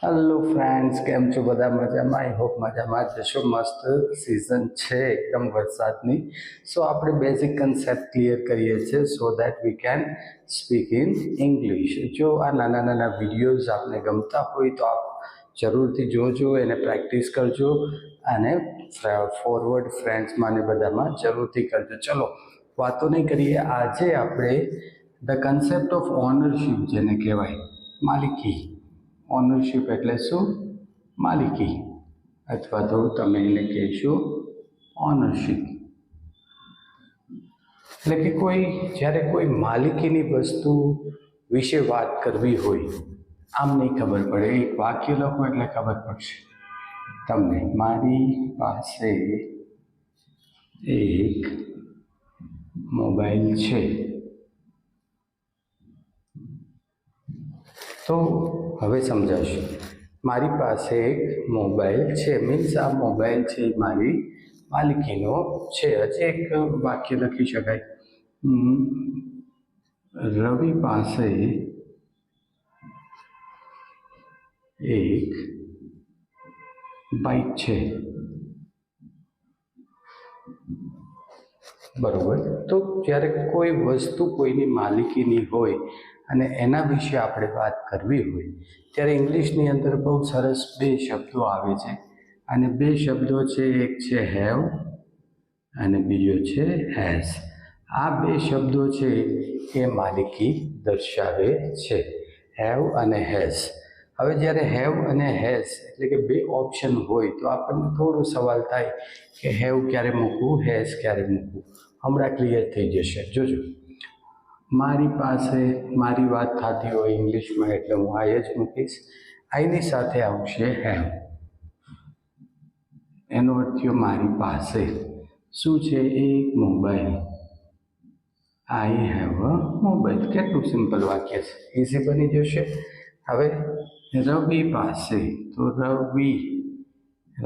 Hello friends, કેમ છો બધા? મજામાં? આઈ હોપ મજામાં જ જશો. મસ્ત સિઝન છે એકદમ વરસાદની. સો આપણે બેઝિક કન્સેપ્ટ ક્લિયર કરીએ છીએ so that we can speak in English. જો આ નાના નાના વિડીયોઝ આપને ગમતા હોય તો આપ જરૂરથી જોજો, એને પ્રેક્ટિસ કરજો અને ફોરવર્ડ ફ્રેન્ડ્સમાં ને બધામાં જરૂરથી કરજો. ચલો વાતો નહીં કરીએ. આજે આપણે ધ કન્સેપ્ટ ઓફ ઓનરશિપ, જેને કહેવાય માલિકી. ઓનરશિપ એટલે શું? માલિકી, અથવા તો તમે એને કહેશો ઓનરશિપ. એટલે કે જ્યારે કોઈ માલિકીની વસ્તુ વિશે વાત કરવી હોય, આમ નહીં ખબર પડે. એક વાક્ય લખો એટલે ખબર પડશે તમને. મારી પાસે એક મોબાઈલ છે. તો હવે સમજાશે. મારી પાસે એક મોબાઈલ છે મીન્સ આ મોબાઈલ છે મારી માલિકીનો છે. હજી એક વાક્ય લખી શકાય, રવિ પાસે એક બાઇક છે. બરોબર. તો જ્યારે કોઈ વસ્તુ કોઈની માલિકીની હોય અને એના વિશે આપણે વાત કરવી હોય ત્યારે ઇંગ્લિશની અંદર બહુ સરસ બે શબ્દો આવે છે. અને બે શબ્દો છે, એક છે હેવ અને બીજો છે હેઝ. આ બે શબ્દો છે એ માલિકી દર્શાવે છે, હેવ અને હેઝ. હવે જ્યારે હેવ અને હેઝ એટલે કે બે ઓપ્શન હોય તો આપણને થોડો સવાલ થાય કે હેવ ક્યારે મૂકવું, હેઝ ક્યારે મૂકવું. હમણાં ક્લિયર થઈ જશે, જોજો. મારી પાસે, મારી વાત થતી હોય ઇંગ્લિશમાં એટલે હું આઈ જ મૂકીશ. આઈની સાથે આવશે હેવ. એનો અર્થ થયો મારી પાસે શું છે? એક mobile. I have a mobile. કેટલું સિમ્પલ વાક્ય છે, ઇઝી બની જશે. હવે રવિ પાસે, તો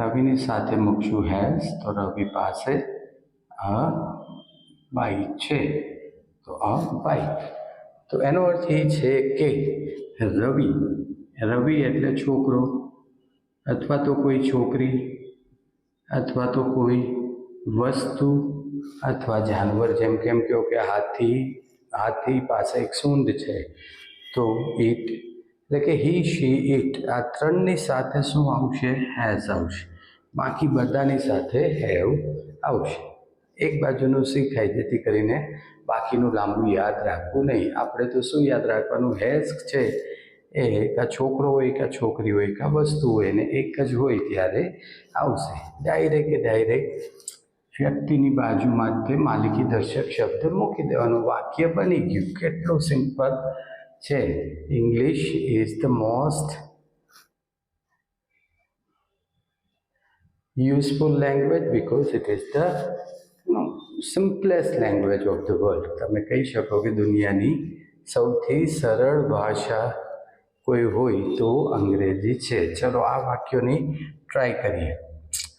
રવિની સાથે મૂકશું હેઝ. તો રવિ પાસે અ બાઇક છે, તો અ બાઇક. તો એનો અર્થ એ છે કે રવિ એટલે છોકરો અથવા તો કોઈ છોકરી અથવા તો કોઈ વસ્તુ અથવા જાનવર. જેમ કેમ કહો કે હાથી પાસે એક સૂંઢ છે, તો ઈટ એટલે કે હી, શી, ઈટ. આ ત્રણની સાથે શું આવશે? હેઝ આવશે. બાકી બધાની સાથે હેવ આવશે. એક બાજુનું શીખાય જેથી કરીને બાકીનું લાંબુ યાદ રાખવું નહીં. આપણે તો શું યાદ રાખવાનું? હેઝ છે એ કાં છોકરો હોય કાં છોકરી હોય કાં વસ્તુ હોય ને એક જ હોય ત્યારે આવશે. ડાયરેક્ટ વ્યક્તિની બાજુમાં તે માલિકી દર્શક શબ્દ મૂકી દેવાનું, વાક્ય બની ગયું. કેટલું સિમ્પલ છે. English is the most useful language because it is the simplest language of the world. તમે કહી શકો કે દુનિયાની સૌથી સરળ ભાષા કોઈ હોય તો અંગ્રેજી છે. ચલો આ વાક્યોની ટ્રાય કરીએ.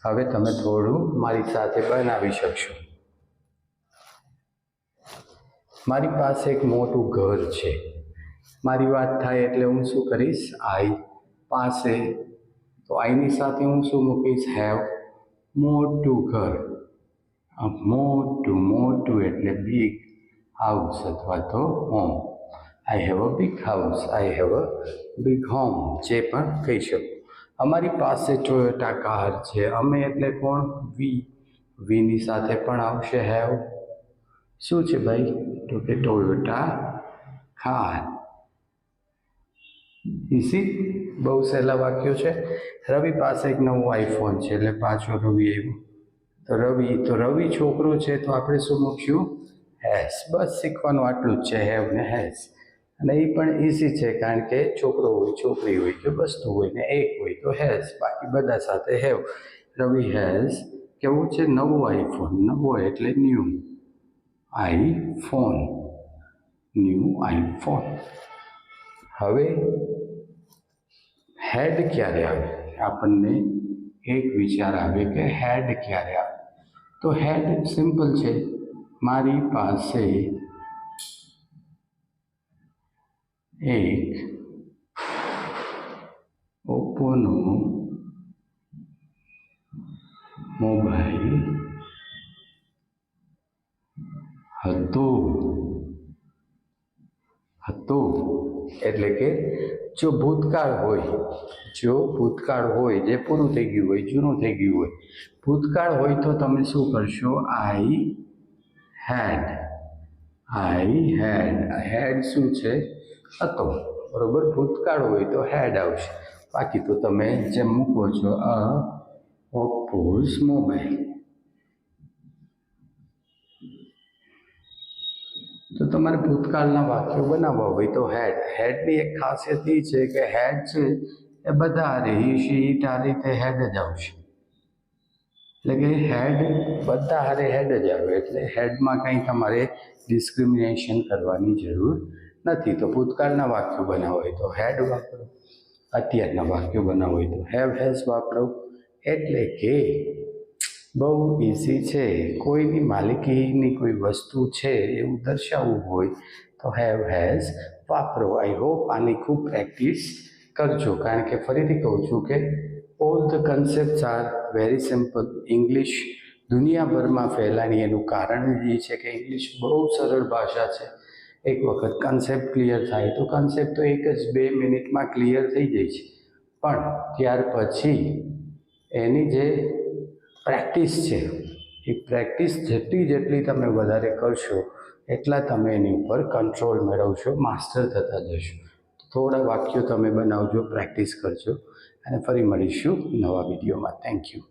હવે તમે થોડું મારી સાથે બનાવી શકશો. મારી પાસે એક મોટું ઘર છે. મારી વાત થાય એટલે હું શું કરીશ? આઈ. પાસે, તો આઈની સાથે હું શું મૂકીશ? હેવ. મોટું ઘર, મોટું એટલે બિગ હાઉસ અથવા તો home. I have a big house, I have a big home, જે પણ કહી શકો. અમારી પાસે ટોયોટા કાર છે. અમે એટલે કોણ? વીની સાથે પણ આવશે હેવ. શું છે ભાઈ? તો કે ટોયોટા કાર. ઇઝી, બહુ સહેલા વાક્યો છે. રવિ પાસે એક નવો આઈફોન છે એટલે પાછો રવિ આવ્યો. તો રવિ છોકરો છે તો આપણે શું મૂકશું? હેઝ. બસ શીખવાનું આટલું જ છે, હેવ ને હેઝ. અને એ પણ ઇઝી છે કારણ કે છોકરો હોય, છોકરી હોય કે વસ્તુ હોય ને એક હોય તો હેઝ, બાકી બધા સાથે હેવ. રવિ હેઝ કેવું છે? નવો આઈફોન. નવો એટલે ન્યૂ આઈફોન. હવે હેડ ક્યારે આવે? આપણને એક વિચાર આવે કે હેડ ક્યારે આવે? તો હેડ સિમ્પલ છે. મારી પાસે એક ઓપ્પોનો મોબાઈલ હતો. એટલે કે જો ભૂતકાળ હોય જે પૂરું થઈ ગયું હોય, જૂનું થઈ ગયું હોય, ભૂતકાળ હોય તો તમે શું કરશો? આઈ હેડ શું છે? હતો. બરોબર. ભૂતકાળ હોય તો હેડ આવશે. બાકી તો તમે જેમ મૂકો છો ઓપ્પોઝ મોબાઈલ. તો તમારે ભૂતકાળના વાક્યો બનાવવા હોય તો હેડની એક ખાસિયત એ છે કે હેડ છે એ બધા હારે શી ઈટ આ રીતે હેડ જ આવશે. એટલે કે હેડ બધા હારે હેડ જ આવે. એટલે હેડમાં કંઈ તમારે ડિસ્ક્રિમિનેશન કરવાની જરૂર નથી. તો ભૂતકાળના વાક્યો બનાવવા હોય તો હેડ વાપરો, અત્યારના વાક્યો બનાવવા હોય તો હેઝ વાપરો. એટલે કે બહુ ઇઝી છે. કોઈની માલિકીની કોઈ વસ્તુ છે એવું દર્શાવવું હોય તો હેઝ વાપરો. આઈ હોપ આની ખૂબ પ્રેક્ટિસ કરજો, કારણ કે ફરીથી કહું છું કે all the concepts are very simple. English દુનિયાભરમાં ફેલાની એનું કારણ એ છે કે ઇંગ્લિશ બહુ સરળ ભાષા છે. એક વખત કન્સેપ્ટ ક્લિયર થાય તો કન્સેપ્ટ તો 1-2 મિનિટમાં ક્લિયર થઈ જાય છે, પણ ત્યાર પછી એની જે પ્રેક્ટિસ છે એ પ્રેક્ટિસ જેટલી તમે વધારે કરશો એટલા તમે એની ઉપર કંટ્રોલ મેળવશો, માસ્ટર થતા જશો. થોડા વાક્યો તમે બનાવજો, પ્રેક્ટિસ કરજો અને ફરી મળીશું નવા વિડીયોમાં. Thank you.